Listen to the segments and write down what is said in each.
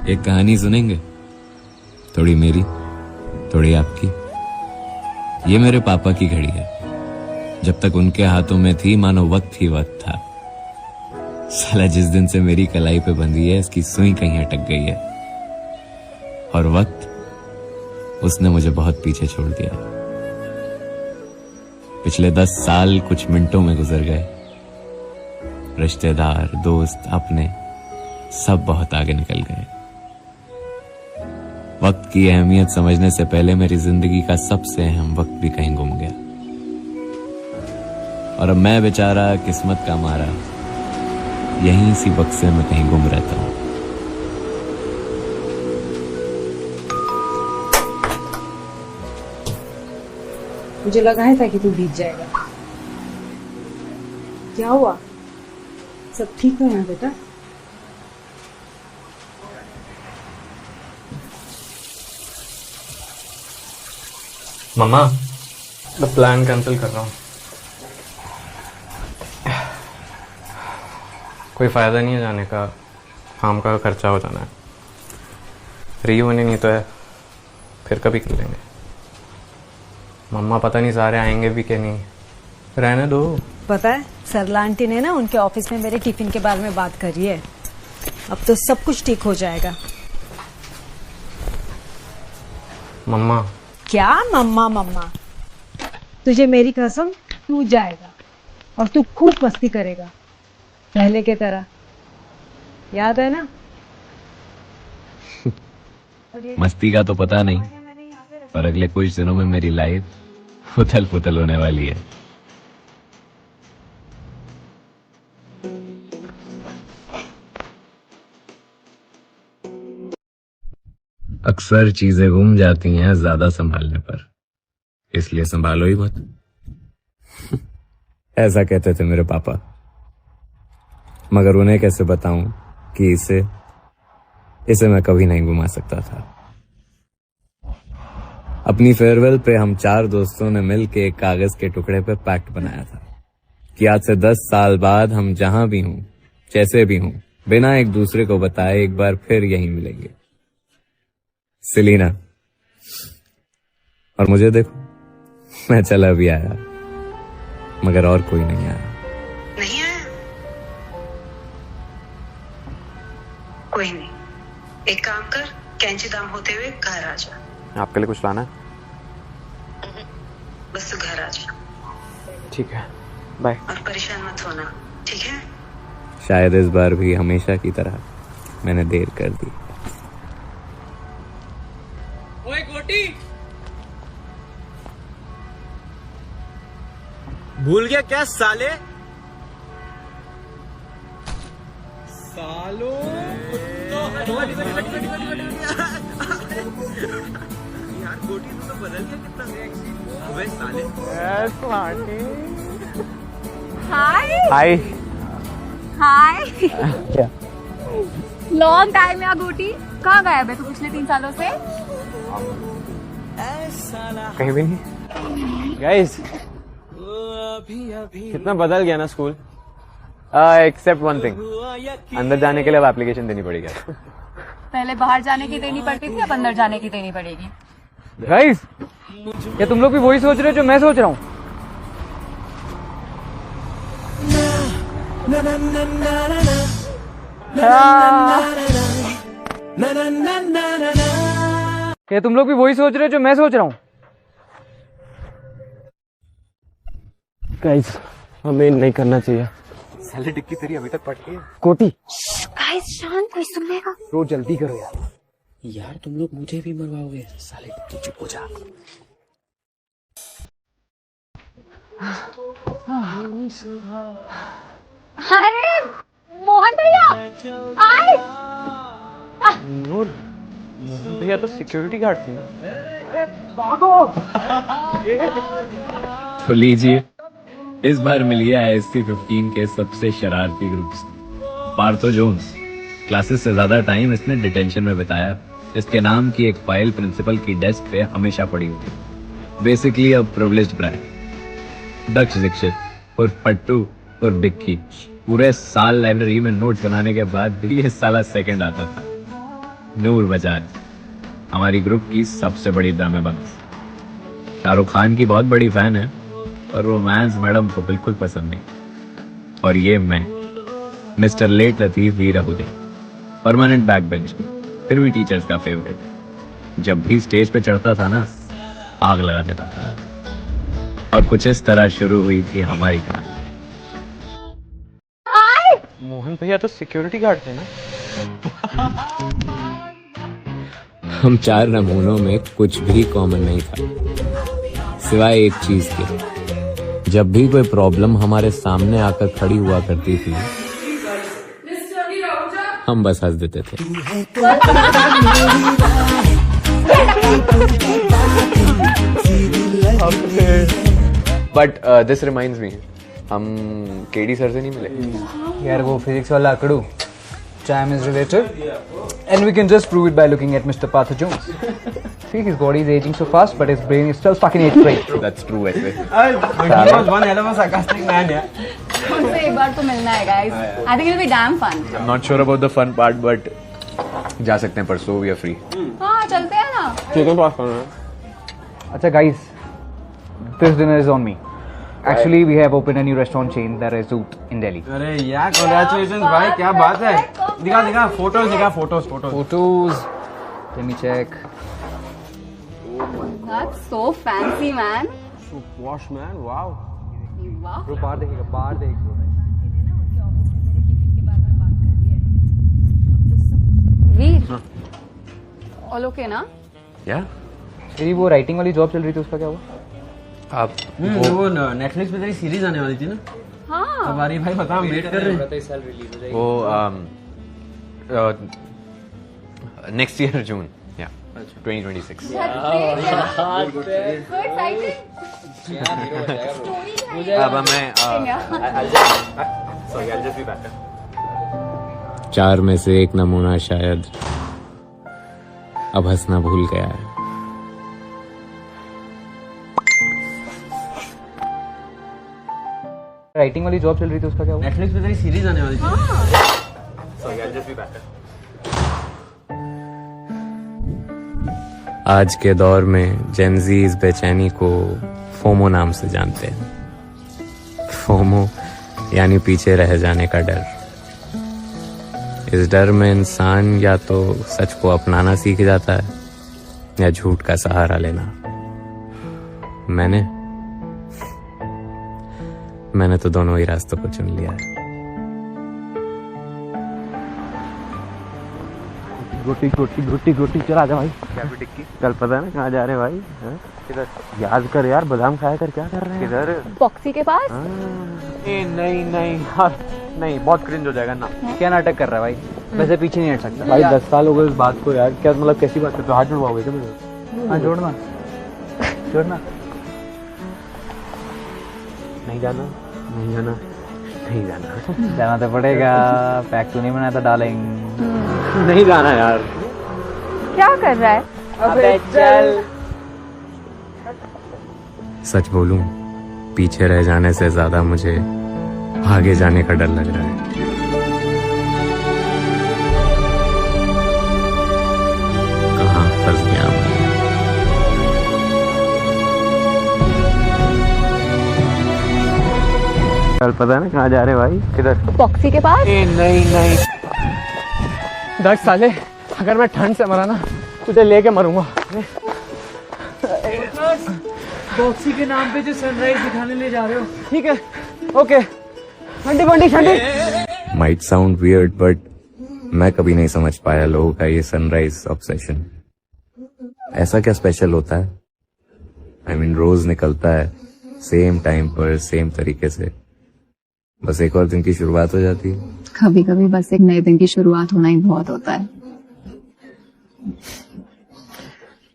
एक कहानी सुनेंगे? थोड़ी मेरी, थोड़ी आपकी। ये मेरे पापा की घड़ी है। जब तक उनके हाथों में थी मानो वक्त ही वक्त था। साला जिस दिन से मेरी कलाई पे बंधी है इसकी सुई कहीं अटक गई है। और वक्त, उसने मुझे बहुत पीछे छोड़ दिया। पिछले 10 साल कुछ मिनटों में गुजर गए। रिश्तेदार, दोस्त, अपने सब बहुत आगे निकल गए। वक्त की अहमियत समझने से पहले मेरी जिंदगी का सबसे अहम वक्त भी कहीं गुम गया। और अब मैं बेचारा किस्मत का मारा यहीं इसी बक्से में कहीं गुम रहता हूं। मुझे लगा है था कि तू बीत जाएगा। क्या हुआ? सब ठीक है ना बेटा? मम्मा, मैं प्लान कैंसिल कर रहा हूँ। कोई फायदा नहीं है जाने का, काम का खर्चा हो जाना है। रीयूनियन नहीं तो है, फिर कभी कर लेंगे। मम्मा पता नहीं सारे आएंगे भी कि नहीं, रहने दो। पता है सरला आंटी ने ना उनके ऑफिस में मेरे टिफिन के बारे में बात करी है। अब तो सब कुछ ठीक हो जाएगा। मम्मा। क्या मम्मा मम्मा? तुझे मेरी कसम, तू जाएगा और तू खूब मस्ती करेगा पहले के तरह। याद है ना? मस्ती का तो पता नहीं, पर अगले कुछ दिनों में मेरी लाइफ उथल पुथल होने वाली है। अक्सर चीजें गुम जाती हैं ज्यादा संभालने पर, इसलिए संभालो ही मत। ऐसा कहते थे मेरे पापा, मगर उन्हें कैसे बताऊं कि इसे मैं कभी नहीं गुमा सकता था। अपनी फेयरवेल पे हम 4 दोस्तों ने मिलकर एक कागज के टुकड़े पे पैक्ट बनाया था कि आज से 10 साल बाद हम जहां भी हों, जैसे भी हों, बिना एक दूसरे को बताए एक बार फिर यहीं मिलेंगे। सेलिना, और मुझे देखो, मैं चला भी आया, मगर और कोई नहीं आया। नहीं आया? कोई नहीं, एक काम कर, कैंची दाम होते हुए घर आ जा। आपके लिए कुछ लाना है? बस तू घर आ जा। ठीक है, बाय। और परेशान मत होना, ठीक है? शायद इस बार भी हमेशा की तरह मैंने देर कर दी। ओए गोटी, भूल गया क्या साले? सालो यार गोटी तू तो बदल गया कितना सेक्सी। अबे साले। हाय हाय। हाय क्या? लॉन्ग टाइम यार गोटी, कहाँ गायब है तू पिछले 3 सालों से? कहीं भी नहीं। गाइस, कितना बदल गया ना स्कूल। एक्सेप्ट वन थिंग, अंदर जाने के लिए अब एप्लीकेशन देनी पड़ेगी। पहले बाहर जाने की देनी पड़ती थी, अब अंदर जाने की देनी पड़ेगी। गाइस, क्या तुम लोग भी वही सोच रहे हो जो मैं सोच रहा हूँ? क्या तुम लोग भी वही सोच रहे हो जो मैं सोच रहा हूँ? गाइस, हमें नहीं करना चाहिए। साले डिक्की तेरी अभी तक पट गई है। कोटी, गाइस शांत, कोई सुनेगा। रो जल्दी करो यार। यार तुम लोग मुझे भी मरवाओगे साले, तू चुप हो जा। अरे मोहन भैया आए। नूर, मोहन भैया तो सिक्योरिटी गार्ड थी ना। तो लीजिए, इस बार मिली है SC-15 के सबसे शरारती ग्रुप से, पार्थो जोन्स। क्लासेस से ज्यादा टाइम इसने डिटेंशन में बिताया। इसके नाम की एक फाइल प्रिंसिपल की डेस्क पे हमेशा पड़ी हुई। Basically a privileged brand. Daksh Dikshit और पट्टू और डिक्की पूरे साल लाइब्रेरी में नोट बनाने के बाद भी ये साला सेकंड आता था। नूर बजाज, हमारी ग्रुप की सबसे बड़ी ड्रामेबाज। शाहरुख खान की बहुत बड़ी फैन है, पर रोमांस मैडम को बिल्कुल पसंद नहीं। और ये मैं, मिस्टर लेट लतीफ वीराहुदे, परमानेंट बैक बेंच, फिर भी टीचर्स का फेवरेट। जब भी स्टेज पे चढ़ता था ना, आग लगा देता था। और कुछ इस तरह शुरू हुई थी हमारी कहानी। मोहन भैया तो सिक्योरिटी गार्ड थे ना। हम 4 नमूनों में कुछ भी कॉमन नहीं था, सिवाय एक चीज के। जब भी कोई प्रॉब्लम हमारे सामने आकर खड़ी हुआ करती थी, हम बस हंस देते थे। बट दिस रिमाइंड्स मी, हम केडी सर से नहीं मिले यार। वो फिजिक्स वाला आंकड़ू, time is relative, and we can just prove it by looking at Mr. Partha Jones. See, his body is aging so fast, but his brain is still stuck in 8th grade. That's true वैसे। He was one hell of a sarcastic man, yeah. उनसे एक बार तो मिलना है guys. I think it will be damn fun. I'm not sure about the fun part, but जा सकते हैं परसों, we are free। हाँ चलते हैं ना। चिकन पास करना है। अच्छा guys, this dinner is on me. Actually, we have opened a new restaurant chain, The Rezoot, in Delhi. अरे यार congratulations भाई, क्या बात है। दिखा photos, Photos. Let me check. That's so fancy man। So posh man, wow। वाह। Bro, बाहर देखेगा, बाहर देख bro। वीर, ऑल ओके ना? Yeah? तेरी वो राइटिंग वाली जॉब चल रही थी, उसका क्या हुआ? आप वो नेटफ्लिक्स पे तेरी सीरीज आने वाली थी ना। हाँ। हमारी भाई बता, हम वेट कर रहे हैं। वो नेक्स्ट ईयर जून, या 2026। अब मैं 4 में से एक नमूना शायद अब हंसना भूल गया है। राइटिंग वाली जॉब चल रही थी, उसका क्या हुआ? नेटफ्लिक्स पे तेरी सीरीज आने वाली थी। आज के दौर में जेनजी इस बेचैनी को फोमो नाम से जानते हैं। फोमो यानी पीछे रह जाने का डर। इस डर में इंसान या तो सच को अपनाना सीख जाता है या झूठ का सहारा लेना। मैंने तो दोनों ही रास्तों को चुन लिया है। रोटी चला जा भाई। क्या भी टिक्की, कल पता है ना कहाँ जा रहे हैं भाई? किधर? याद कर यार, बादाम खाया कर, क्या कर रहे हैं? किधर? बॉक्सी के पास। नहीं यार, नहीं, बहुत क्रिंज हो जाएगा ना। क्या नाटक कर रहा है भाई? वैसे पीछे नहीं हट सकता भाई 10 साल हो गए इस बात को यार। क्या मतलब कैसी बात करते हो? हाथ जुड़वाओगे क्या मुझे? हाँ जोड़ना। नहीं जाना। जाना तो पड़ेगा, पैक तो नहीं बनाया था डार्लिंग। नहीं जाना यार। क्या कर रहा है? अबे चल। सच बोलूं, पीछे रह जाने से ज्यादा मुझे आगे जाने का डर लग रहा है। कहाँ फंस गया मैं? कल पता है ना कहाँ जा रहे हैं भाई? किधर? बॉक्सी के पास। नहीं। 10 साले, अगर मैं ठंड से मरा ना, तुझे लेके मरूंगा। बॉक्सी के नाम पे जो सनराइज दिखाने ले जा रहे हो, ठीक है, ओके। ठंडी। माइट साउंड वियर्ड, बट मैं कभी नहीं समझ पाया लोगों का ये सनराइज ऑब्सेशन। ऐसा क्या स्पेशल होता है? I mean, रोज निकलता है सेम टाइम पर, सेम तरीके से, बस एक और दिन की शुरुआत हो जाती है। कभी कभी बस एक नए दिन की शुरुआत होना ही बहुत होता है।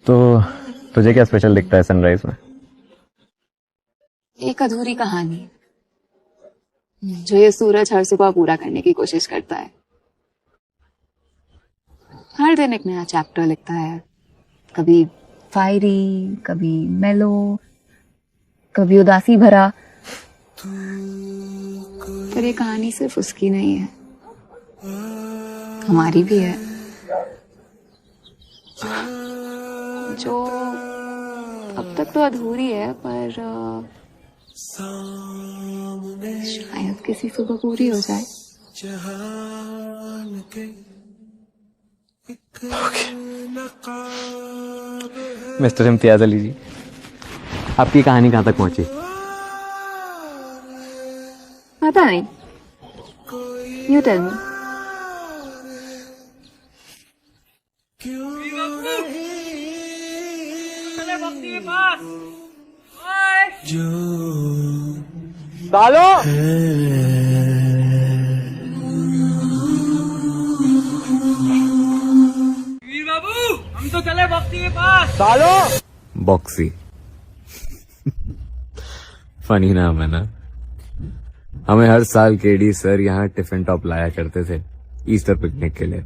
तो तुझे क्या स्पेशल दिखता है सनराइज में? एक अधूरी कहानी जो ये सूरज हर सुबह पूरा करने की कोशिश करता है। हर दिन एक नया चैप्टर लिखता है, कभी फायरी, कभी मेलो, कभी उदासी भरा। पर ये कहानी सिर्फ उसकी नहीं है, हमारी भी है। जो अब तक तो अधूरी है, पर शायद किसी सुबह पूरी हो जाए। मिस्टर इम्तियाज अली जी, आपकी कहानी कहाँ तक पहुंची? पता नहीं, यू टेल मी। सालो सालो बॉक्सी फनी नाम है ना। हमें हर साल केडी सर यहाँ टिफिन टॉप लाया करते थे ईस्टर पिकनिक के लिए,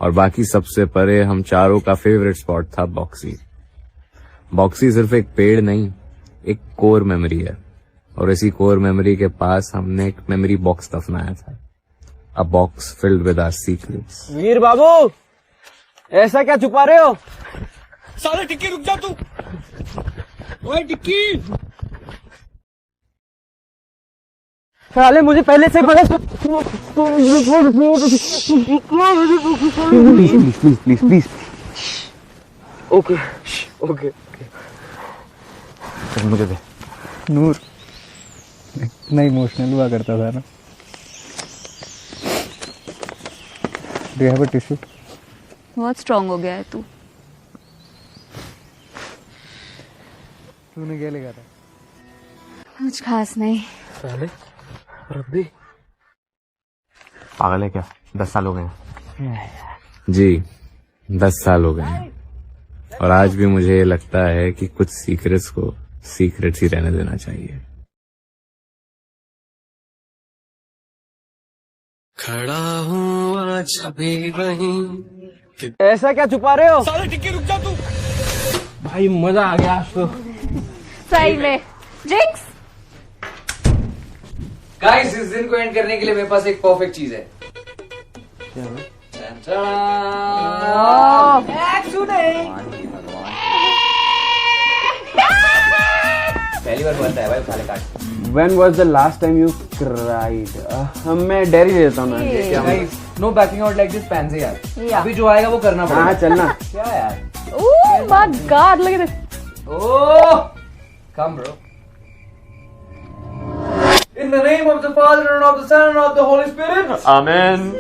और बाकी सबसे परे हम चारों का फेवरेट स्पॉट था बॉक्सी। बॉक्सी सिर्फ एक पेड़ नहीं, एक कोर मेमोरी है, और इसी कोर मेमोरी के पास हमने एक मेमोरी बॉक्स दफनाया था, a box filled with our secrets. Veer बाबू, ऐसा क्या छुपा रहे हो? साले टिक्की रुक जा तू। ओए टिक्की, साले मुझे पहले से पता। Please please please please. Okay okay चल मुझे दे। नूर इतना इमोशनल हुआ करता था ना। Do you have a tissue? बहुत स्ट्रांग हो गया है तू। तूने क्या लिखा था? कुछ खास नहीं। साले रब्बी पागल है क्या? 10 साल हो गए जी 10 साल हो गए हैं, और आज भी मुझे ये लगता है कि कुछ सीक्रेट्स को सीक्रेट्स ही रहने देना चाहिए। खड़ा हूँ आज भी वहीं। ऐसा क्या छुपा रहे हो? साले टिक्की रुक जा तू। भाई मजा आ गया आज तो। सही में जिक्स। गाइस, इस दिन को एंड करने के लिए मेरे पास एक परफेक्ट चीज है। पहली बार बनता है भाई, साले काट। When was the last time you cried? मैं डेयरी दे देता हूँ ना। Guys, no backing out like this पैंसे यार। Yeah. अभी जो आएगा वो करना पड़ेगा। हाँ चलना। क्या यार? Oh my God, look at this. Oh, come bro. In the name of the Father and of the Son and of the Holy Spirit. Amen.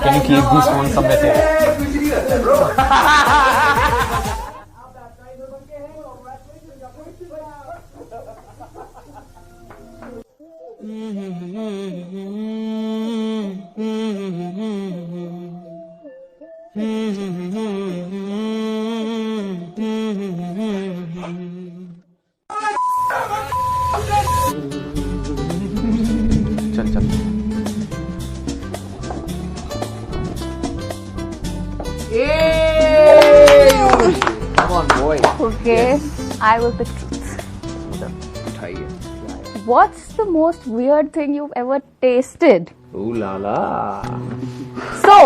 Can you keep this one somewhere safe? चल चल। Come on, boy. Okay, I will pick truth. What's the most weird thing you've ever tasted? Ooh la la. So,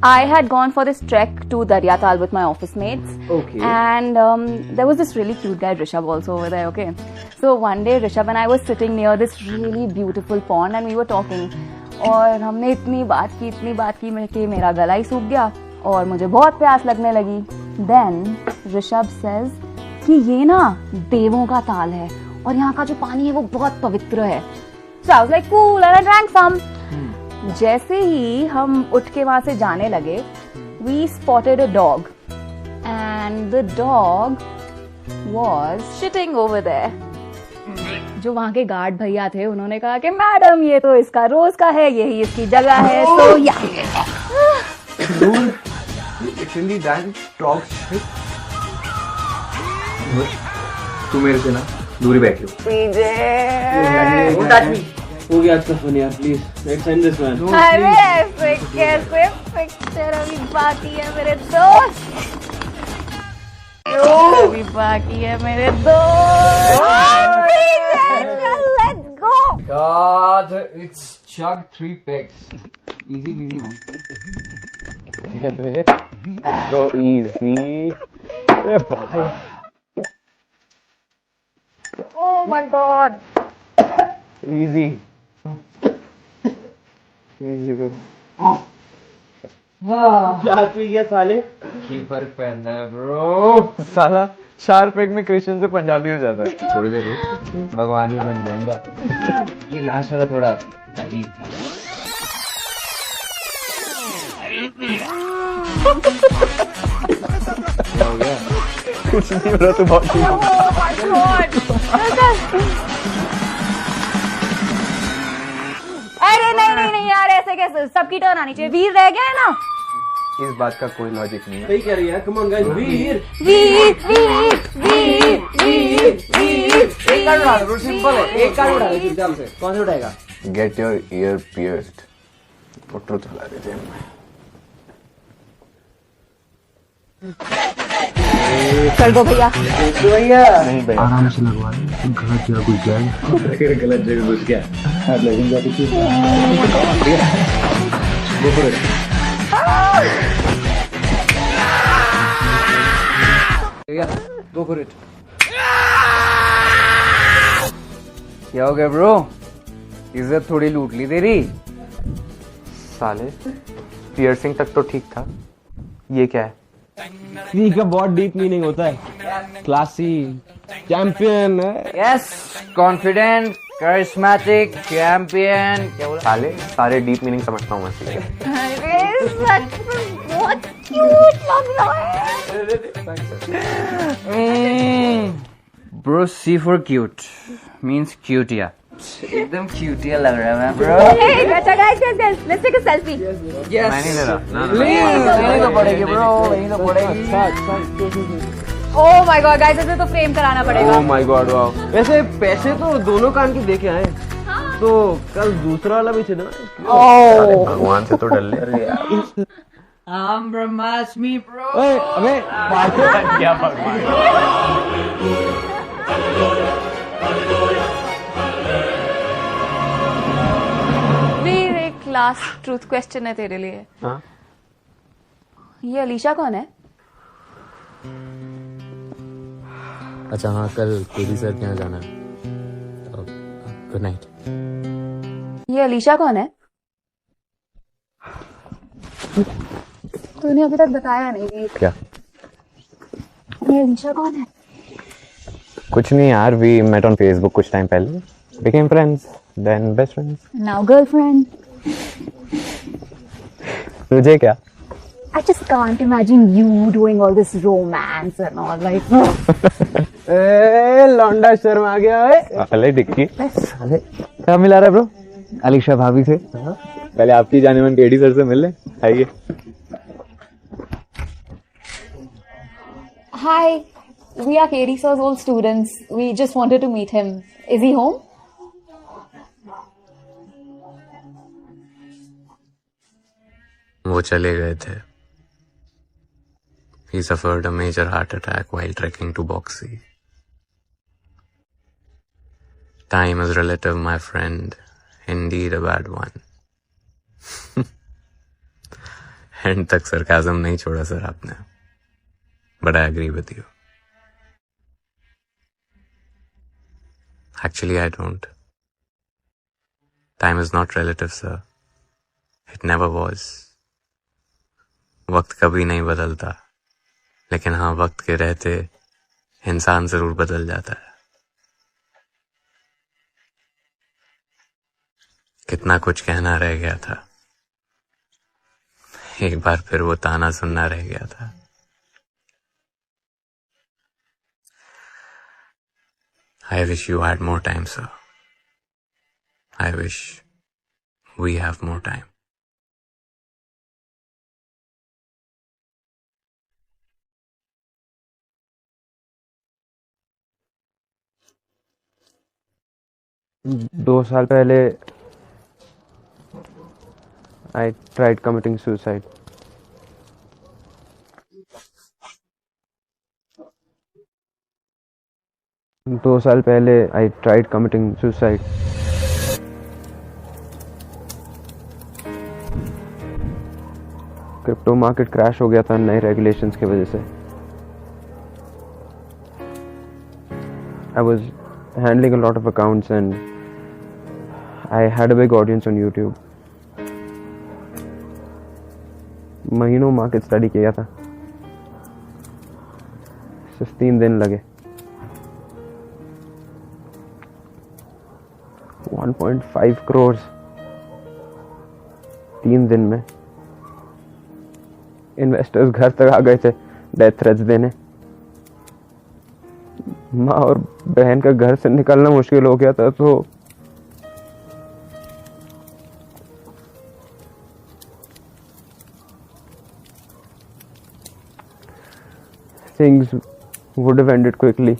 I had gone for this trek to Daryatal with my office mates. Okay. And there was this really cute guy, Rishabh, also over there, okay? So one day, Rishabh and I were sitting near this really beautiful pond and we were talking. और हमने इतनी बात की कि मेरा गला ही सूख गया और मुझे बहुत प्यास लगने लगी. Then Rishabh says कि ये ना देवों का ताल है और यहाँ का जो पानी है वो बहुत पवित्र है. So I was like cool and I drank some. जैसे ही हम उठ के वहां से जाने लगे, we spotted a dog and the dog was shitting over there. जो वहाँ के गार्ड भैया थे उन्होंने कहा कि मैडम ये तो इसका रोज का है, यही इसकी जगह है. तो या Literally that dog shit. तू मेरे से ना दूरी बैठी हो. Don't touch me. हो गया आज का फोन यार, please let's end this man. अरे ऐसे कैसे पिक्चर अभी बाकी है मेरे दोस्त. अभी बाकी है मेरे दोस्त। Let's go. God, it's chugged 3 pegs. Easy, easy. Go easy. Oh my God. Easy. Easy bro. क्या पी गया साले? की फर्क पहनना है ब्रो। साला 4 पैक में क्रिश्चियन से पंजाबी हो जाता है। थोड़ी देर भगवान भी बन जाएगा। ये लास्ट वाला थोड़ा अजीब था। हो गया कुछ नहीं हो रहा तो बहुत ठीक। अरे नहीं नहीं नहीं यार, ऐसे कैसे? सबकी टर्न आनी चाहिए। वीर रह गया है ना? इस बात का कोई लॉजिक नहीं है। सही कह रही है। कम ऑन गाइस, वीर वीर वीर वीर वीर वीर। एक कार्ड उड़ा दो, सिंपल है। एक कार्ड उड़ा दो चुपचाप से। कौन से उठाएगा? Get your year pierced. Photo चला रहे थे। चल दो भैया। नहीं भाई आराम से लगवा ले, गलत जगह घुस जाएगा। गलत जगह घुस गया। Go for it. क्या हो गया ब्रो? इज्जत थोड़ी लूट ली तेरी। साले पियर्सिंग तक तो ठीक था, ये क्या है? वी का बहुत डीप मीनिंग होता है। Classy, champion. Yes, confident, charismatic, champion. क्या बोला? साले सारे डीप मीनिंग समझता हूँ मैं। अरे सच में बहुत क्यूट लग रहा है। Bro, C for cute means क्यूटिया। एकदम क्यूटिया लग रहा है मैं ब्रो। अच्छा guys guys, let's take a selfie. मैं नहीं ले रहा ना। लेनी तो पड़ेगी ब्रो, लेनी तो पड़ेगी। ओह माय गॉड गाइस, इसे तो फ्रेम कराना पड़ेगा। Oh my God wow. वैसे पैसे तो दोनों कान की देके आए, तो कल दूसरा वाला भी चला। भगवान से तो डर ले। I'm Brahmasmi bro। अबे क्या भगवान? वीर, एक लास्ट ट्रूथ क्वेश्चन है तेरे लिए। हाँ? ये अलीशा कौन है? अच्छा हाँ, कल केडी सर के यहाँ जाना है। Good night. ये अलीशा कौन है? तूने अभी तक बताया नहीं वीर। क्या? ये अलीशा कौन है? कुछ नहीं यार, वी मेट ऑन फेसबुक कुछ टाइम पहले, became friends, then best friends. Now girlfriend. तुझे क्या? I just can't imagine you doing all this romance and all like। ए लौंडा शर्म आ गया है। अले डिक्की साले क्या मिला रहा है ब्रो? अलीशा भाभी से। पहले आपकी जाने मन केडी सर से मिल ले। आइए। Hi, we are KD sir's old students. We just wanted to meet him. Is he home? वो चले गए थे। He suffered a major heart attack while trekking to Boxy. Time is relative, my friend. Indeed a bad one. And तक sarcasm नहीं छोड़ा sir आपने, but I agree with you. Actually, I don't. Time is not relative, sir. It never was. वक्त कभी नहीं बदलता, लेकिन हाँ, वक्त के रहते इंसान जरूर बदल जाता है। कितना कुछ कहना रह गया था, एक बार फिर वो ताना सुनना रह गया था। I wish you had more time, sir. I wish we have more time. दो साल पहले I tried committing suicide. 2 साल पहले I tried committing suicide. Crypto market crash हो गया था नए रेगुलेशंस की वजह से। I was handling a lot of accounts and I had a big audience on YouTube. महीनों मार्केट स्टडी किया था, सिर्फ 3 दिन लगे। 1.5 करोड़ 3 दिन में। इन्वेस्टर्स घर तक आ गए थे डेथ थ्रेट्स देने। माँ और बहन का घर से निकलना मुश्किल हो गया था, तो things would have ended quickly.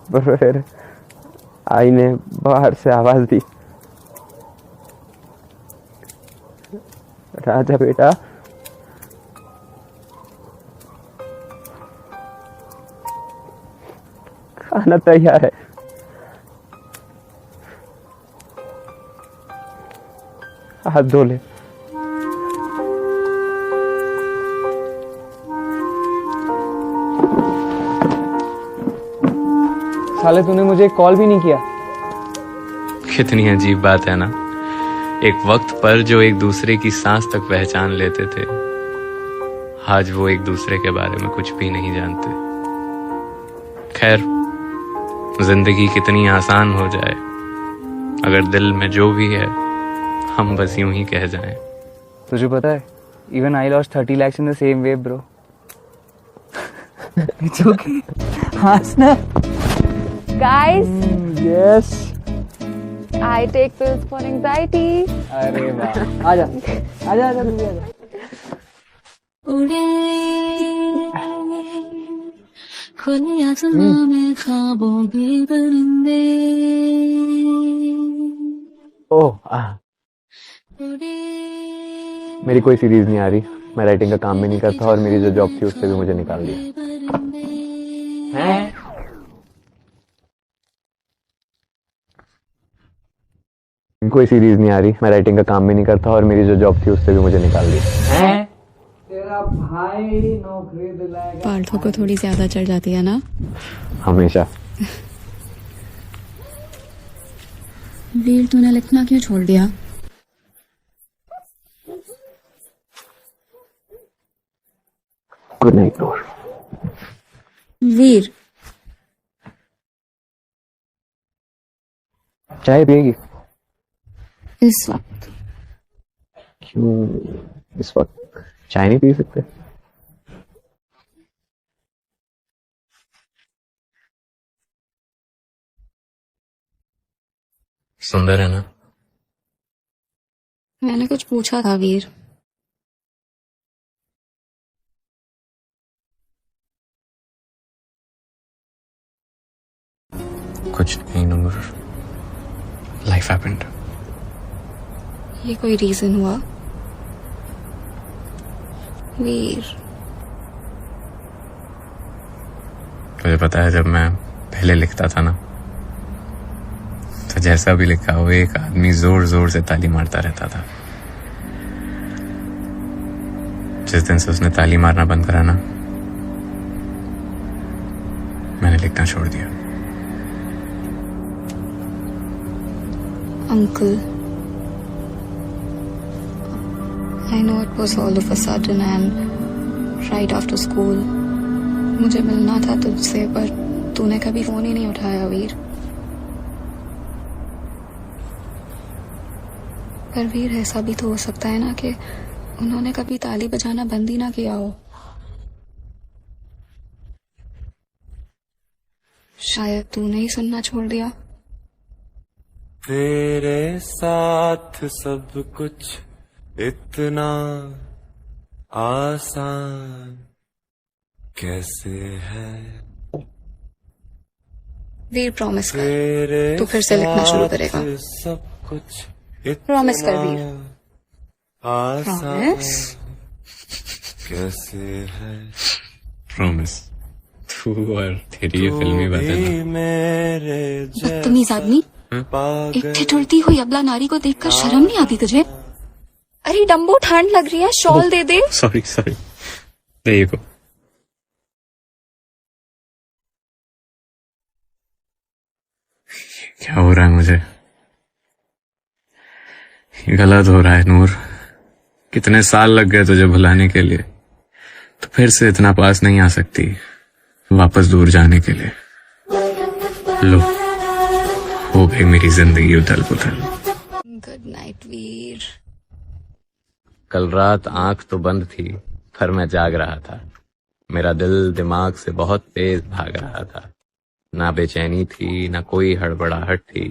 पर फिर आई ने बाहर से आवाज दी, राजा बेटा खाना तैयार है। हाथ धो ले। साले तूने मुझे कॉल भी नहीं किया। कितनी अजीब बात है ना, एक वक्त पर जो एक दूसरे की सांस तक पहचान लेते थे, आज वो एक दूसरे के बारे में कुछ भी नहीं जानते। खैर, जिंदगी कितनी आसान हो जाए अगर दिल में जो भी है हम बस यूं ही कह जाएं। तुझे पता है, even I lost 30 lakhs in the same way bro. It's okay, हंसना। Guys, yes. I take pills for anxiety. अरे वाह, आजा आजा आजा तू भी आजा। उड़े खुले आसमां में ख्वाबों के परिंदे। मेरी कोई सीरीज नहीं आ रही, मैं राइटिंग का काम भी नहीं करता और मेरी जो जॉब थी उससे भी मुझे निकाल दिया। हैं? कोई सीरीज नहीं आ रही, मैं राइटिंग का काम भी नहीं करता और मेरी जो जॉब थी उससे भी मुझे निकाल दिया। हैं? तेरा भाई नौकरी दिलाएगा। पार्थो को थोड़ी ज्यादा चढ़ जाती है ना? हमेशा। वीर, तूने लिखना क्यों छोड़ दिया? गुड नाइट नूर। वीर, चाय पिएगी? इस वक्त क्यों इस वक्त चाय नहीं पी सकते? सुंदर है ना? मैंने कुछ पूछा था वीर। कुछ नहीं नूर, लाइफ हैपेंड। ये कोई रीजन हुआ? वीर, तुझे पता है, जब मैं पहले लिखता था ना, तो जैसा भी लिखा हो एक आदमी जोर जोर से ताली मारता रहता था। जिस दिन से उसने ताली मारना बंद करा ना, मैंने लिखना छोड़ दिया। Uncle, I know it was all of a sudden and right after school. मुझे मिलना था तुझसे, पर तूने कभी फोन ही नहीं उठाया वीर। पर वीर, ऐसा भी तो हो सकता है ना कि उन्होंने कभी ताली बजाना बंद ही ना किया हो। शायद तूने ही सुनना छोड़ दिया। तेरे साथ सब कुछ इतना आसान कैसे है? वीर, प्रॉमिस कर, तू फिर से लिखना शुरू करेगा। सब कुछ प्रॉमिस कर वीर। आसान प्रॉमिस। कैसे है? प्रॉमिस। तू और तेरी ये फिल्मी बातें ना। बदतमीज आदमी, एक ठिठुरती हुई अबला नारी को देखकर शर्म नहीं आती तुझे? अरे डम्बो, ठंड लग रही है, शॉल दे दे। सॉरी सॉरी, देखो क्या हो रहा है मुझे, ये गलत हो रहा है नूर। कितने साल लग गए तुझे भुलाने के लिए, तो फिर से इतना पास नहीं आ सकती वापस दूर जाने के लिए। लो, हो गई मेरी जिंदगी उथल पुथल। गुड नाइट वीर। कल रात आंख तो बंद थी पर मैं जाग रहा था। मेरा दिल दिमाग से बहुत तेज भाग रहा था। ना बेचैनी थी, ना कोई हड़बड़ाहट थी,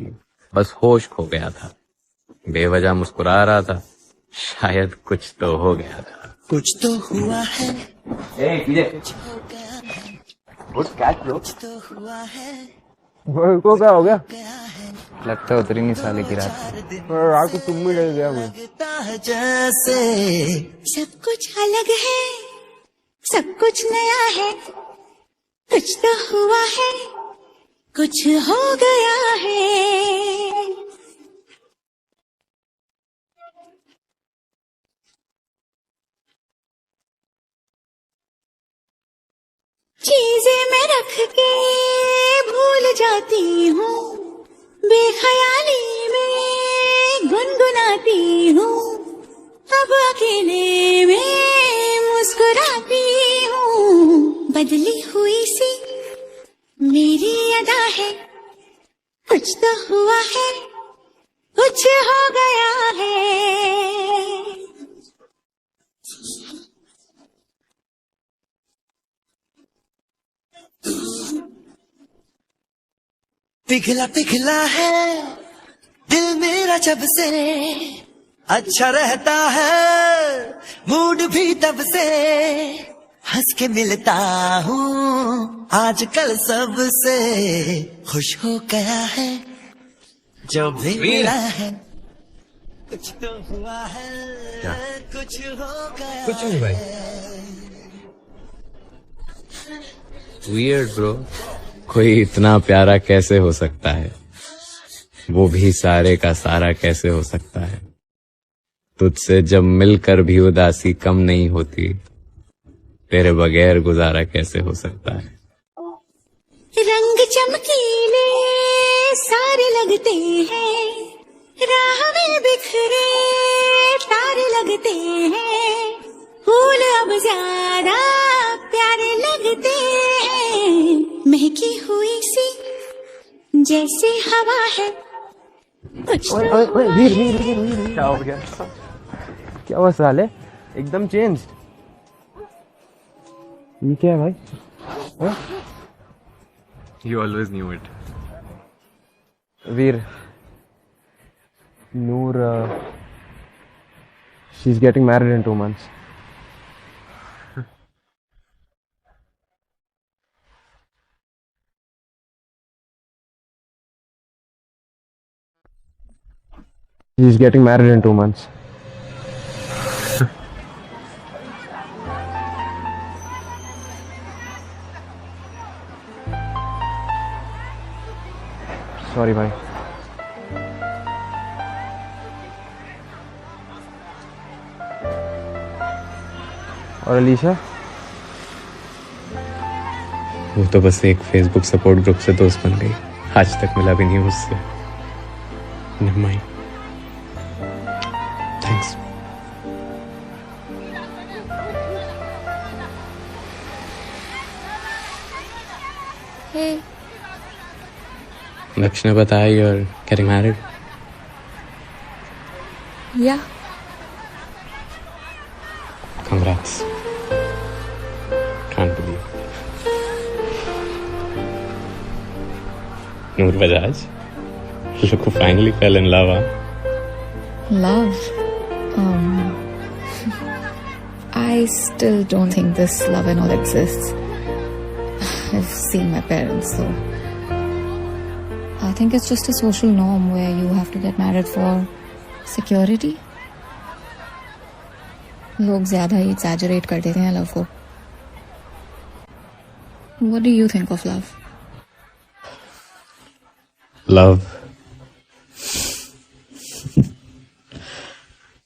बस होश खो गया था। बेवजह मुस्कुरा रहा था, शायद कुछ तो हो गया था। कुछ तो हुआ है, को क्या हो गया? लगता है उतरी नहीं साले की रात। रात को तुम भी ले गया। जैसे सब कुछ अलग है, सब कुछ नया है, कुछ तो हुआ है, कुछ हो गया है। चीजें मैं रख के भूल जाती हूँ, बेख्याली में गुनगुनाती हूँ, अब अकेले में मुस्कुराती हूँ। बदली हुई सी मेरी अदा है, कुछ तो हुआ है, कुछ हो गया है। पिघला पिघला है दिल मेरा जब से, अच्छा रहता है मूड भी तब से। हंस के मिलता हूँ आजकल सबसे, खुश हो गया है जो भी मिला है। कुछ तो हुआ है, कुछ हो गया। कुछ नहीं भाई। वियर्ड ब्रो, कोई इतना प्यारा कैसे हो सकता है, वो भी सारे का सारा कैसे हो सकता है। तुझसे जब मिलकर भी उदासी कम नहीं होती, तेरे बगैर गुजारा कैसे हो सकता है। रंग चमकीले सारे लगते हैं, राह में बिखरे तारे लगते हैं, फूल अब ज्यादा प्यारे लगते हैं। महकी हुई सी जैसे हवा है, कुछ वीर क्या हो गया? क्या हुआ साले, एकदम चेंज? ये क्या है भाई? You always knew it. Veer, Noor, she's getting married in 2 months. She's getting married in 2 months. Sorry भाई। और अलीशा? वो तो बस एक फेसबुक सपोर्ट ग्रुप से दोस्त बन गई, आज तक मिला भी नहीं उससे। Never mind. Thanks. Hey. Lakshmi ने बताया you're getting married. Yeah. Congrats. Can't believe. Noor Bajaj, look who finally fell in love. Love? I still don't think this love and all exists. I've seen my parents, so I think it's just a social norm where you have to get married for security. लोग ज्यादा ही exaggerate कर देते हैं love को। What do you think of love? Love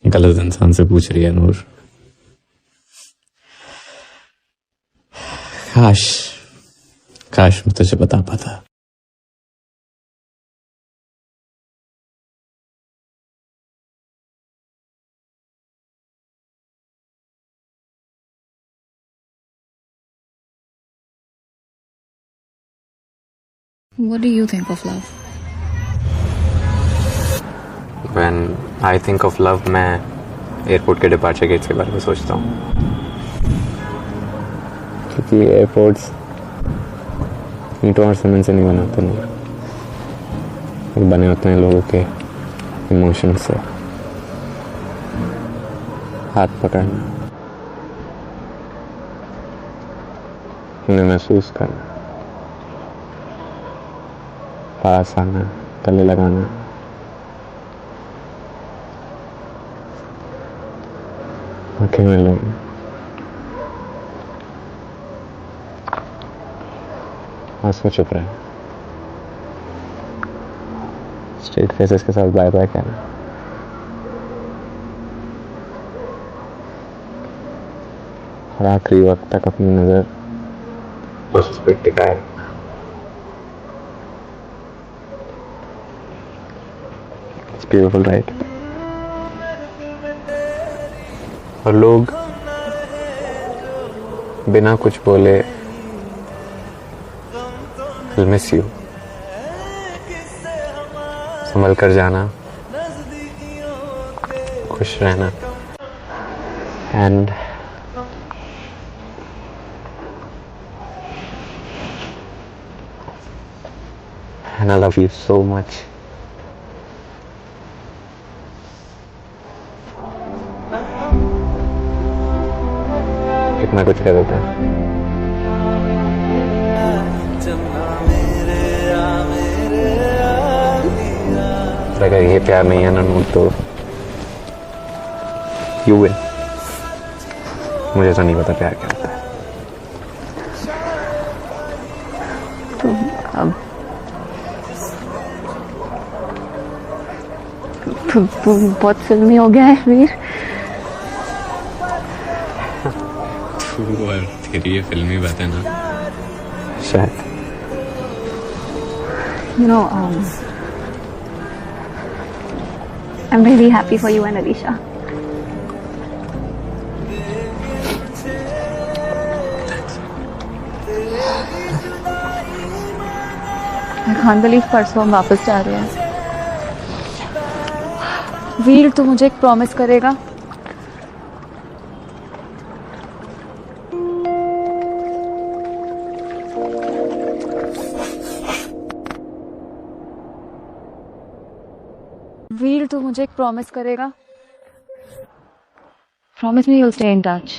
गलत इंसान से पूछ रही है नूर। काश मैं तुझे बता पाता। What do you think of love? When I think of love, मैं एयरपोर्ट के डिपार्चर गेट्स के बारे में सोचता हूँ, क्योंकि एयरपोर्ट्स ईंटों और सीमेंट से नहीं बने होते ना, वो बने होते हैं लोगों के इमोशन से। हाथ पकड़ना, उन्हें महसूस करना, पास आना, गले लगाना, आंखें में लोग, आंसू चुप रहे, स्ट्रेट फेसेस के साथ बाय बाय कहना, और आखिरी वक्त तक अपनी नजर उस पर टिकाए। It's beautiful, right? और लोग बिना कुछ बोले I'll miss you, संभल कर जाना, खुश रहना, and I love you so much. कितना कुछ कह देते हैं। अगर ये प्यार नहीं है ना नूर, तो यू विल। मुझे तो नहीं पता प्यार क्या होता है। तो अब बहुत फिल्मी हो गया है वीर। और तेरी ये फिल्मी बात है ना, शायद। You know, I'm really happy for you and Alisha. I can't believe परसों हम वापस जा रहे हैं। वीर, तू मुझे एक प्रॉमिस करेगा? वीर, तू मुझे एक प्रॉमिस करेगा? Promise me you'll stay in touch.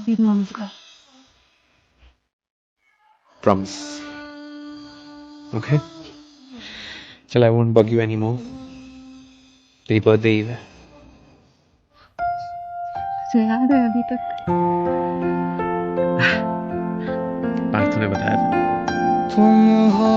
Big mom's girl. Promise. Okay. चल, I won't bug you anymore. तेरी बर्थडे ईव है। तुझे याद है अभी तक? पार्थ ने बताया था। तुम हो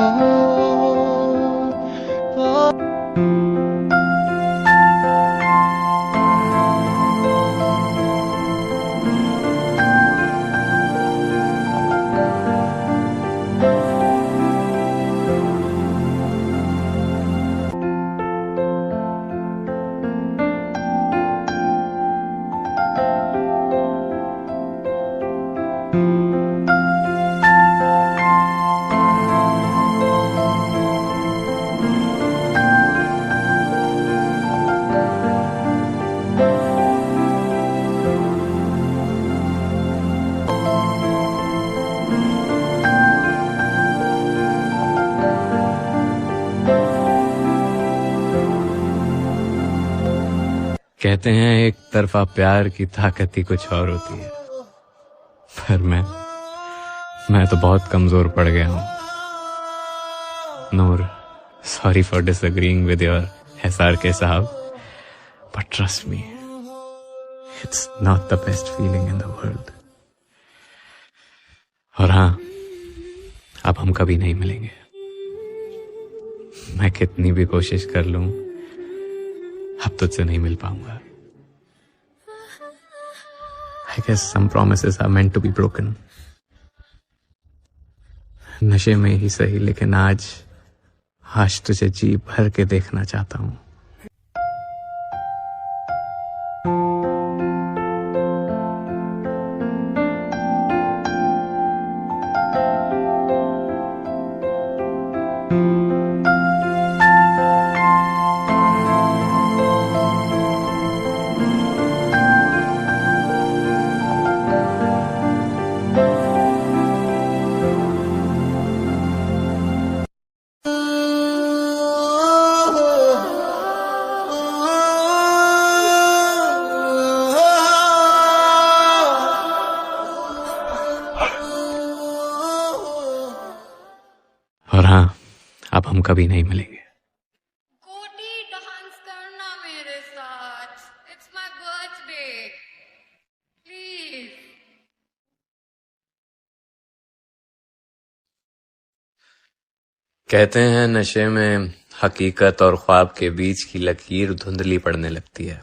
कहते हैं एक तरफा प्यार की ताकत ही कुछ और होती है, पर मैं तो बहुत कमजोर पड़ गया हूं। नूर, Sorry for disagreeing with your SRK साहब, but trust me, it's not the best feeling in the world. और हाँ, अब हम कभी नहीं मिलेंगे. मैं कितनी भी कोशिश कर लूं, अब तुझसे नहीं मिल पाऊंगा. I guess some promises are meant to be broken. नशे में ही सही, लेकिन आज तुझे जी भर के देखना चाहता हूं. और हाँ, अब हम कभी नहीं मिलेंगे. कोटी डांस करना मेरे साथ. It's my birthday. Please. कहते हैं नशे में हकीकत और ख्वाब के बीच की लकीर धुंधली पड़ने लगती है,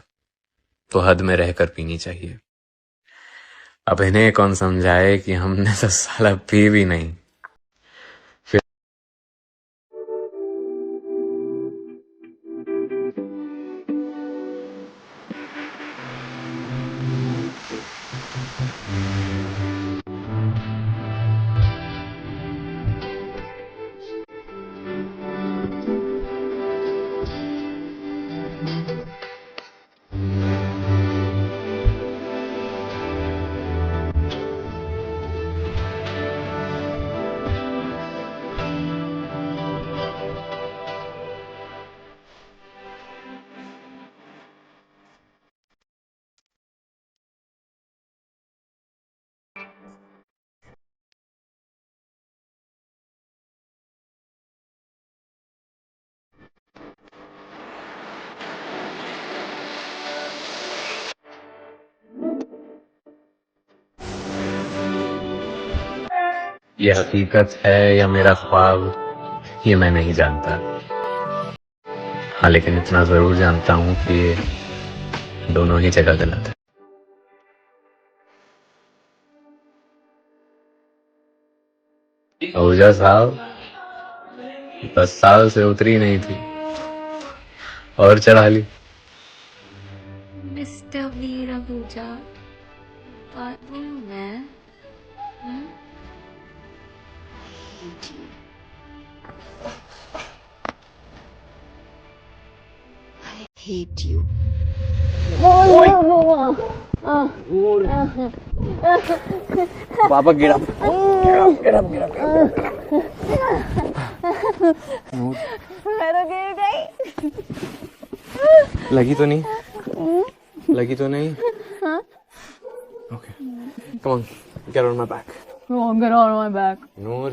तो हद में रहकर पीनी चाहिए. अब इन्हें कौन समझाए कि हमने तो साला पी भी नहीं. ये हकीकत है या मेरा ख्वाब, ये मैं नहीं जानता. हाँ, लेकिन इतना जरूर जानता हूं कि ये दोनों ही जगह गलत है. ओझा साहब 10 साल से उतरी नहीं थी और चढ़ा ली. मिस्टर वीर आहूजा, बात बोलूं मैं? I hate you. पापा गिरा. मैं तो गिर गई. लगी तो नहीं? लगी तो नहीं? Okay. Come on, get on my back. Come on, get on my back. Noor.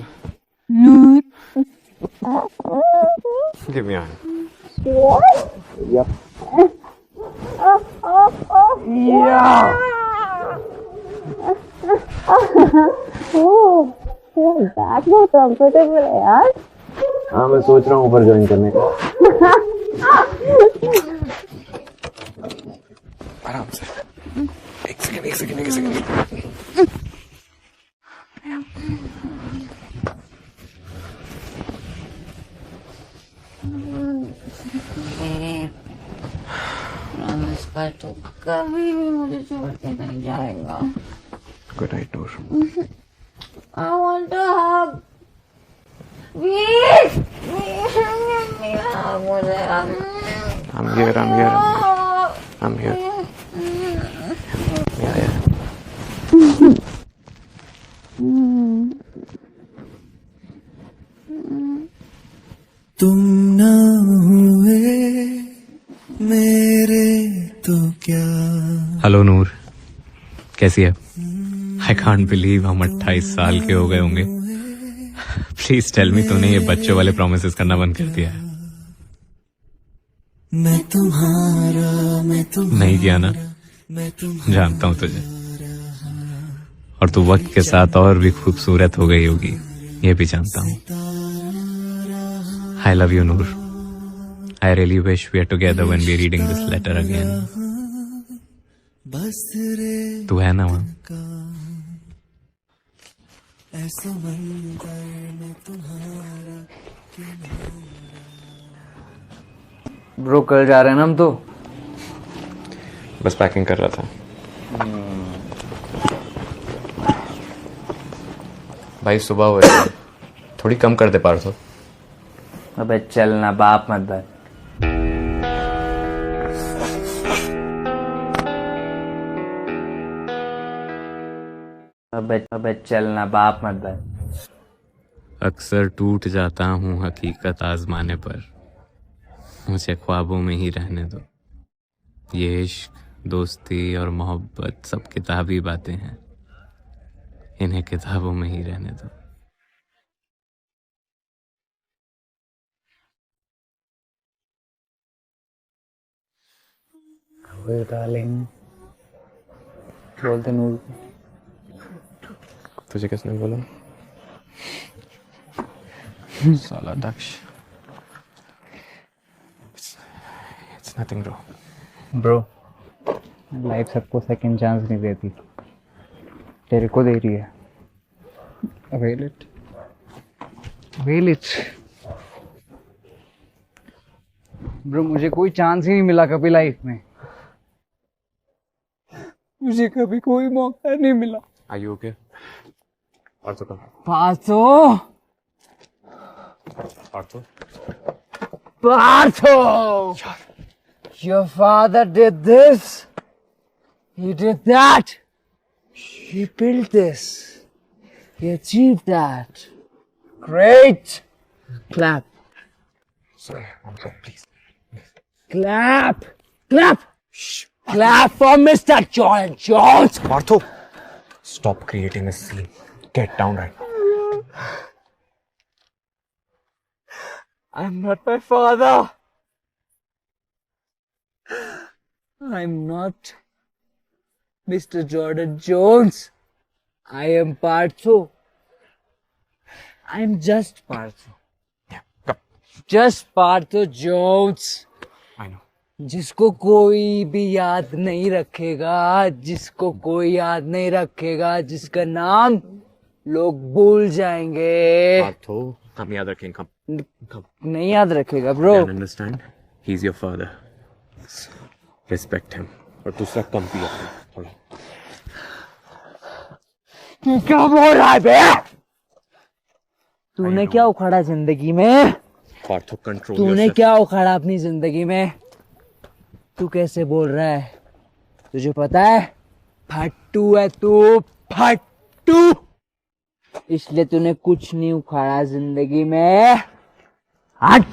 Give me a hand. Yep. Yeah. Back बहुत कंफर्टेबल है यार. हाँ, मैं सोच रहा हूँ ऊपर ज्वाइन करने का. आराम से. एक सेकंड. प्रॉमिस कर तो कभी भी मुझे छोड़ के नहीं जाएगा. Good night, Noor. I want a hug. Please, give me a hug. मुझे I'm here. Yeah. तुम ना हुए मेरे तो क्या. हेलो नूर, कैसी है? आई कांट बिलीव हम 28 साल के हो गए होंगे. प्लीज टेल मी, तूने ये बच्चों वाले प्रॉमिसेस करना बंद कर दिया है? मैं तुम्हारा मैं नहीं किया ना? जानता हूँ तुझे, और तू वक्त के साथ और भी खूबसूरत हो गई होगी, ये भी जानता हूँ। I love you Noor. I really wish we are together when we are reading this letter again. बस रे तू है ना वहाँ? ऐसा मंजर में तुम्हारा ब्रो कल जा रहे हैं ना हम तो। बस पैकिंग कर रहा था। भाई सुबह हो रही है, थोड़ी कम कर दे पार्थो। अबे चलना बाप मत बन। अबे चलना बाप मत बन। अक्सर टूट जाता हूँ हकीकत आजमाने पर, मुझे ख्वाबों में ही रहने दो। ये इश्क, दोस्ती और मोहब्बत सब किताबी बातें हैं, इन्हें किताबों में ही रहने दो। डार्लिंग बोलते नूर। तुझे किसने बोला? साला दक्ष। It's nothing bro. Bro life सबको सेकंड चांस नहीं देती, तेरे को दे रही है। Avail it, avail it. Bro मुझे कोई चांस ही नहीं मिला कभी लाइफ में, मुझे कभी कोई मौका नहीं मिला। Are you okay? पार्थो कहाँ? Partho, Partho? Partho! Your father did this. He did that. He built this. He achieved that. Great. Clap. Sorry, I'm sorry, please. Clap. Clap. Shh. Clap for Mr. John Jones. Partho, stop creating a scene. Get down right now. I'm not my father. I'm not Mr. Jordan Jones. I am Partho. I'm just Partho. Yeah, come. Just Partho Jones. I know. जिसको कोई भी याद नहीं रखेगा, जिसको कोई याद नहीं रखेगा, जिसका नाम लोग भूल जाएंगे। Partho, हम याद रखेंगे। Come. नहीं याद रखेगा bro. Can understand? He's your father. Respect him. और दूसरा कम पिया थोड़ा। क्या बोल रहा है बे? तूने क्या उखाड़ा जिंदगी में? Partho, control तूने yourself. क्या उखाड़ा अपनी जिंदगी में? तू कैसे बोल रहा है? तुझे पता है फट्टू है तू, फट्टू। इसलिए तूने कुछ नहीं उखाड़ा जिंदगी में। हट।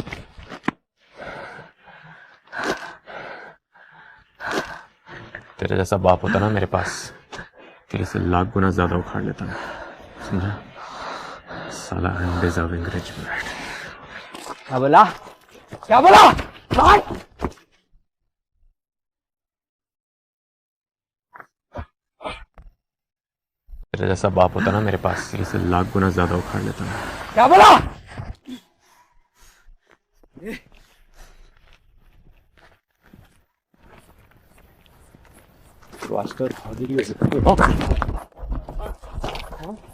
तेरे जैसा बाप होता ना मेरे पास, तेरे से लाख गुना ज्यादा उखाड़ लेता मैं, समझा? साला अनडिजर्विंग रिच ब्लड। क्या बोला? क्या बोला? हट। तेरे जैसा बाप होता ना मेरे पास, तेरे से लाख गुना ज्यादा उखाड़ लेता मैं। क्या बोला?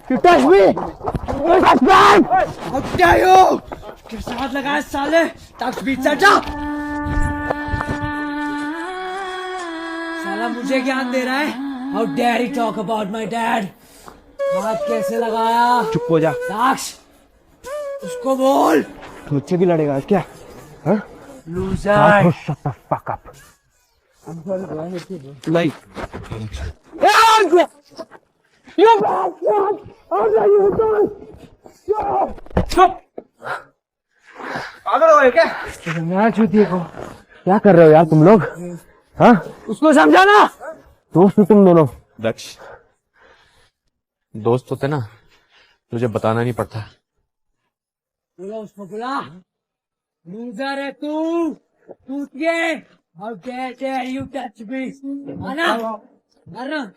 You touch me! You touch me! How dare you! किसने हाथ लगाया साले? तक बीच से जा! साला मुझे ज्ञान दे रहा है? How dare he talk about my dad? हाथ कैसे लगाया? चुप हो जा। दाक्ष, उसको बोल। मुझसे भी लड़ेगा क्या? हाँ? Loser! Shut the fuck up. Like. You bastard! How dare you do it? पागल हो गए क्या? समझा चूतिए को। क्या कर रहे हो यार तुम लोग? हाँ? उसको समझाना। दोस्त हो तुम दोनों। दक्ष, दोस्त होते ना, तुझे बताना नहीं पड़ता। बुला उसको बुला। लूजर है तू। How dare you touch me? Anna! Anna!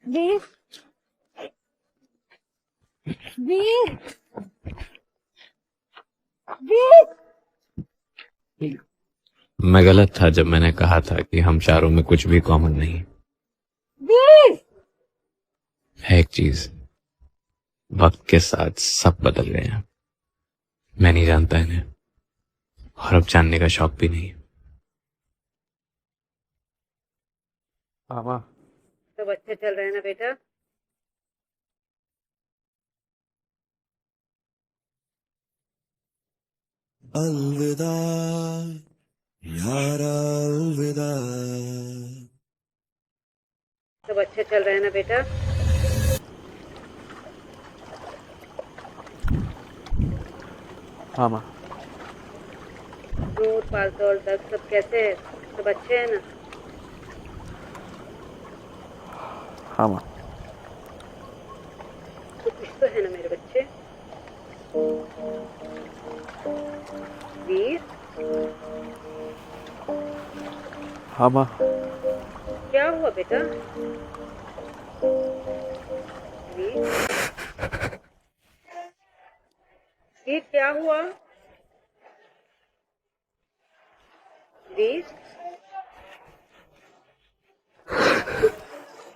वीर वीर वीर मैं गलत था जब मैंने कहा था कि हम चारों में कुछ भी कॉमन नहीं वीर है। एक चीज, वक्त के साथ सब बदल गए हैं। मैं नहीं जानता इन्हें और अब जानने का शौक भी नहीं। मामा सब अच्छे चल रहे हैं ना बेटा? अलविदा यारा अलविदा। सब अच्छे चल रहे हैं ना बेटा? हाँ माँ। दूर पालतोल तक सब कैसे है? सब अच्छे हैं ना? हाँ माँ। तो कुछ तो है ना मेरे बच्चे? वीर, हाँ माँ। क्या हुआ बेटा? वीर, वीर क्या हुआ? वीर,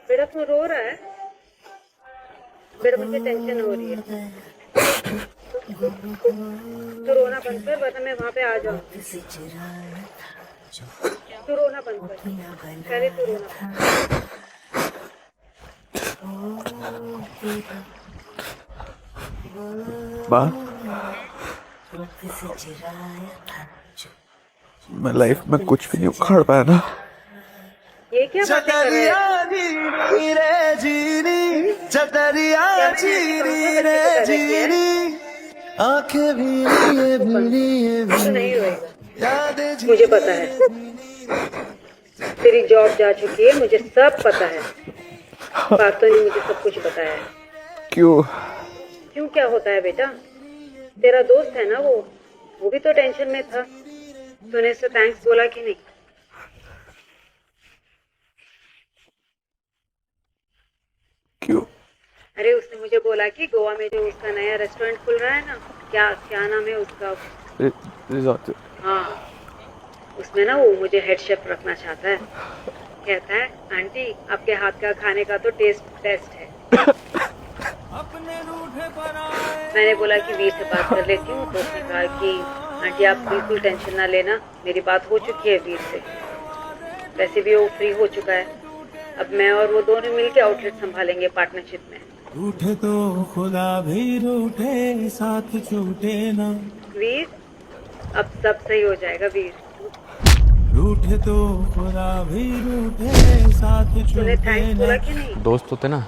बेटा तू रो रहा है? बेटा मुझे टेंशन हो रही है। तू रोना बंद कर, वरना मैं वहाँ पे आ जाऊँ। तू रोना बंद कर, पहले तू रोना बंद कर। माँ, मैं लाइफ में कुछ भी नहीं उखाड़ पाया ना। ये क्या बातें कर रहे हैं? आंखें भी नहीं रोएगा, मुझे पता है। तेरी जॉब जा चुकी है, मुझे सब पता है। बातों ने मुझे सब कुछ बताया है। क्यों? क्यों क्या होता है बेटा? तेरा दोस्त है ना वो भी तो टेंशन में था। तूने उससे थैंक्स बोला कि नहीं? क्यों? अरे उसने मुझे बोला कि गोवा में जो उसका नया रेस्टोरेंट खुल रहा है ना, क्या नाम है उसका? रिजॉर्ट। हाँ, उसमें ना वो मुझे हेड शेफ रखना चाहता है। कहता है आंटी आपके हाथ का खाने का तो टेस्ट बेस्ट है। मैंने बोला कि वीर से बात कर लेती हूँ, तो उसने कहा कि आंटी आप बिल्कुल टेंशन ना लेना, मेरी बात हो चुकी है वीर से। वैसे भी वो फ्री हो चुका है। अब मैं और वो दोनों मिलके आउटलेट संभालेंगे पार्टनरशिप में। रूठे तो खुदा भी रूठे, साथ छूटे ना। वीर, अब सब सही हो जाएगा वीर। रूठे तो खुदा भी रूठे, साथ तूने छूटे थैंक्स बोला कि नहीं? दोस्त होते ना।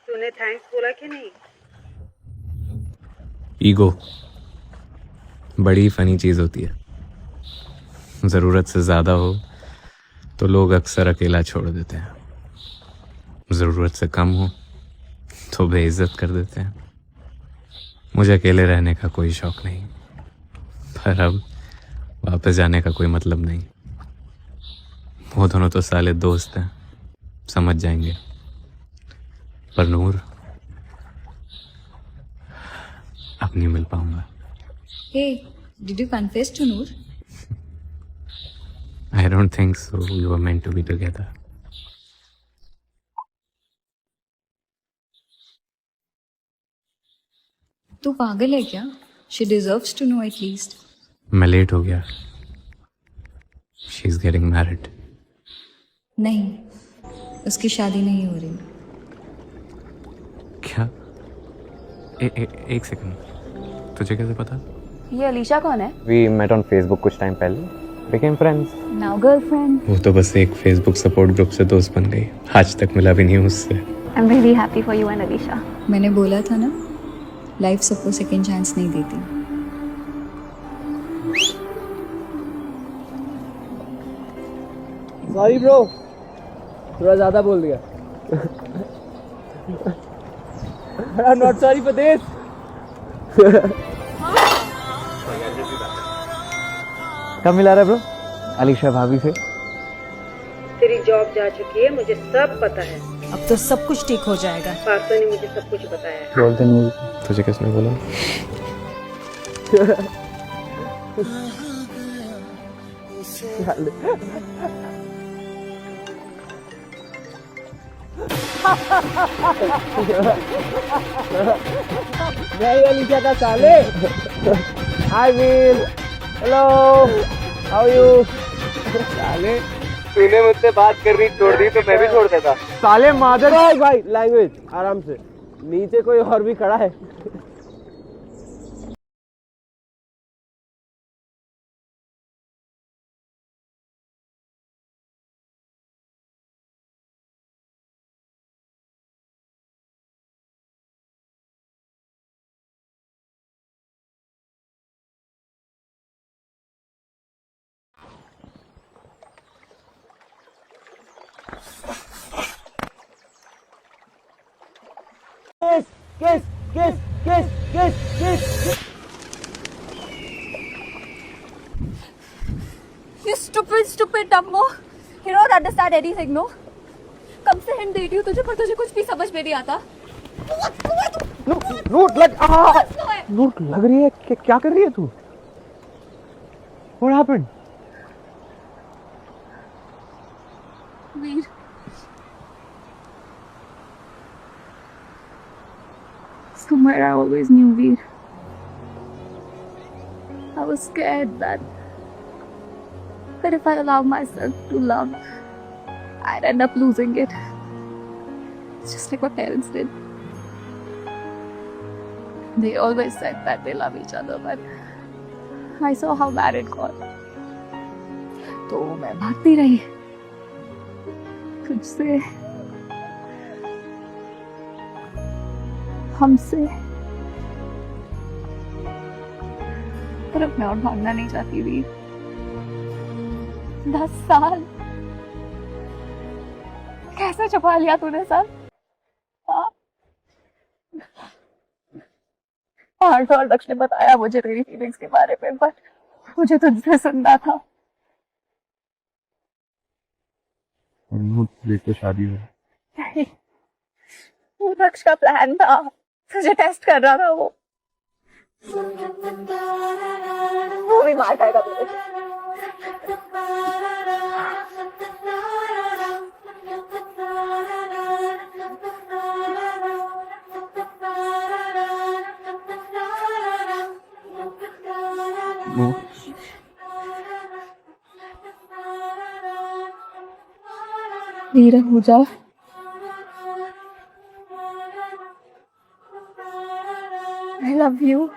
तूने थैंक्स बोला कि नहीं? ईगो बड़ी फनी चीज होती है। जरूरत से ज्यादा हो तो लोग अक्सर अकेला छोड़ देते हैं, जरूरत से कम हो तो बेइज्जत कर देते हैं। मुझे अकेले रहने का कोई शौक नहीं, पर अब वापस जाने का कोई मतलब नहीं। वो दोनों तो साले दोस्त हैं, समझ जाएंगे। पर नूर, अब नहीं मिल पाऊंगा। Hey, did you confess to Noor? I don't think so. We were meant to be together. तू पागल है क्या? She deserves to know at least. मैं लेट हो गया। She's getting married. नहीं, उसकी शादी नहीं हो रही। क्या? एक सेकंड, तुझे कैसे पता? ये अलीशा कौन है? We met on Facebook कुछ टाइम पहले। Became friends. Now girlfriend. वो तो बस एक फेसबुक सपोर्ट ग्रुप से दोस्त बन गई, आज तक मिला भी नहीं उससे। I'm really happy for you and Alisha. मैंने बोला था ना, लाइफ सबको सेकंड चांस नहीं देती। सॉरी ब्रो, थोड़ा ज्यादा बोल दिया। I'm not sorry for this. कब मिला रहा ब्रो अलीशा भाभी से? तेरी जॉब जा चुकी है, मुझे सब पता है। अब तो सब कुछ ठीक हो जाएगा। पार्थो ने मुझे सब कुछ बताया है। बोलते नहीं, तुझे किसने बोला? नहीं अलीशा का साले। हाय वीर, हेलो, हाउ यू? साले तूने मुझसे बात करनी छोड़ दी तो मैं भी छोड़ देता। साले मादर। भाई लैंग्वेज आराम से, नीचे कोई और भी खड़ा है। Kiss, kiss, kiss, kiss, kiss, kiss. You stupid dumbo. You don't understand anything, no? कब से हिंट दे रही हूँ तुझे, पर तुझे कुछ भी समझ में नहीं आता। नोट लग रही है। क्या कर रही है तू? What happened? Veer, somewhere I always knew Veer. I was scared that if I allow myself to love, I'd end up losing it. It's just like my parents did. They always said that they love each other, but I saw how bad it got. तो मैं भागती रही तुझसे, हमसे, पर अब मैं और भागना नहीं चाहती भी। 10 साल कैसे छुपा लिया तूने सब? पार्थ और दक्ष ने बताया मुझे तेरी फीलिंग्स के बारे में, पर मुझे तुझसे सुनना था। तो शादी हो। नहीं, वो दक्ष का प्लान था, तुझे टेस्ट कर रहा था वो भी मार खाएगा तुझे। धीरे हो जा। I love you.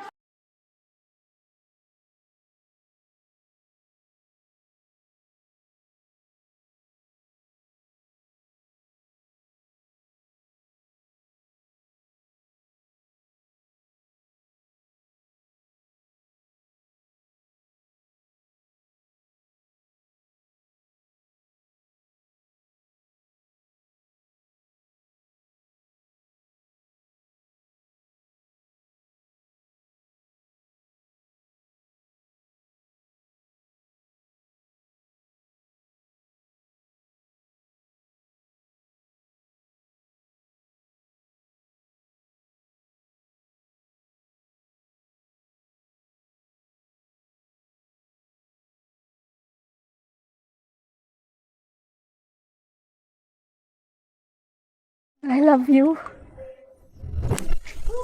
I love you.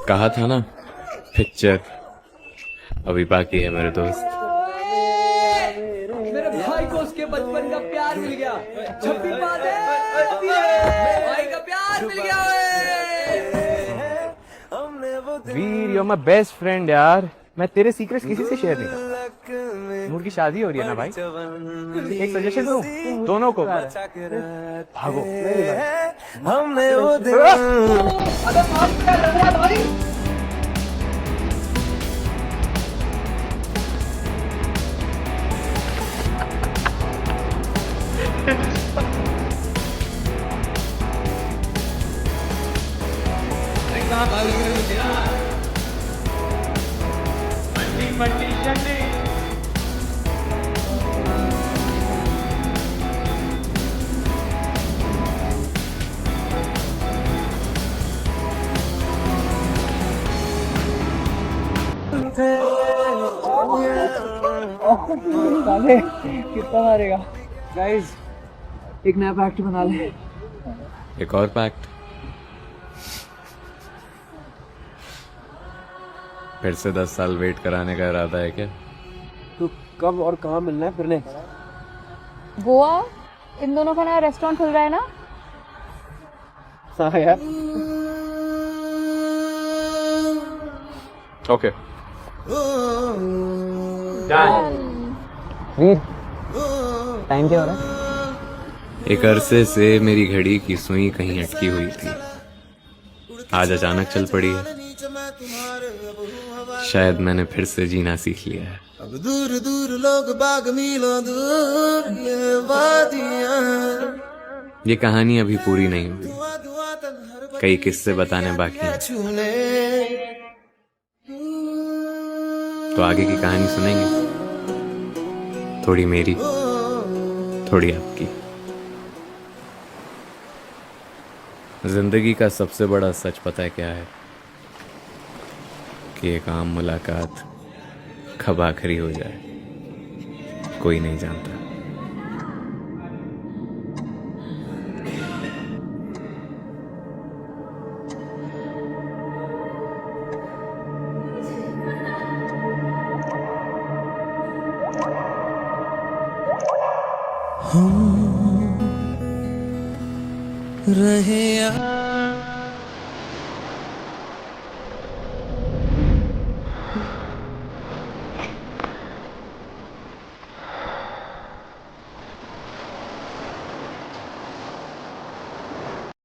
कहा था ना, पिक्चर अभी बाकी है मेरे दोस्त। मेरे भाई को उसके बचपन का प्यार मिल गया। छप्पी बात है, भाई का प्यार मिल गया। वीर, you're my best friend यार। मैं तेरे सीक्रेट्स किसी से शेयर नहीं करता। नूर की शादी हो रही है ना भाई, एक सजेशन दूं दोनों को, भागो। हमने वो कितना मारेगा गाइस, एक नया पैक्ट बना ले। एक और पैक्ट? फिर से 10 साल वेट कराने का इरादा है क्या? तो कब और कहाँ मिलना है फिरने? गोवा, इन दोनों का नया रेस्टोरेंट खुल रहा है ना? हाँ यार। ओके। वीर, टाइम क्या हो रहा है? एक अरसे से मेरी घड़ी की सुई कहीं अटकी हुई थी, आज अचानक चल पड़ी है। शायद मैंने फिर से जीना सीख लिया है। अब दूर दूर लोग बाग मीलों दूर ये वादियां। ये कहानी अभी पूरी नहीं हुई, कई किस्से बताने बाकी हैं। तो आगे की कहानी सुनेंगे, थोड़ी मेरी थोड़ी आपकी। जिंदगी का सबसे बड़ा सच पता है क्या है? कि एक आम मुलाकात कब आखिरी हो जाए कोई नहीं जानता। हम रहे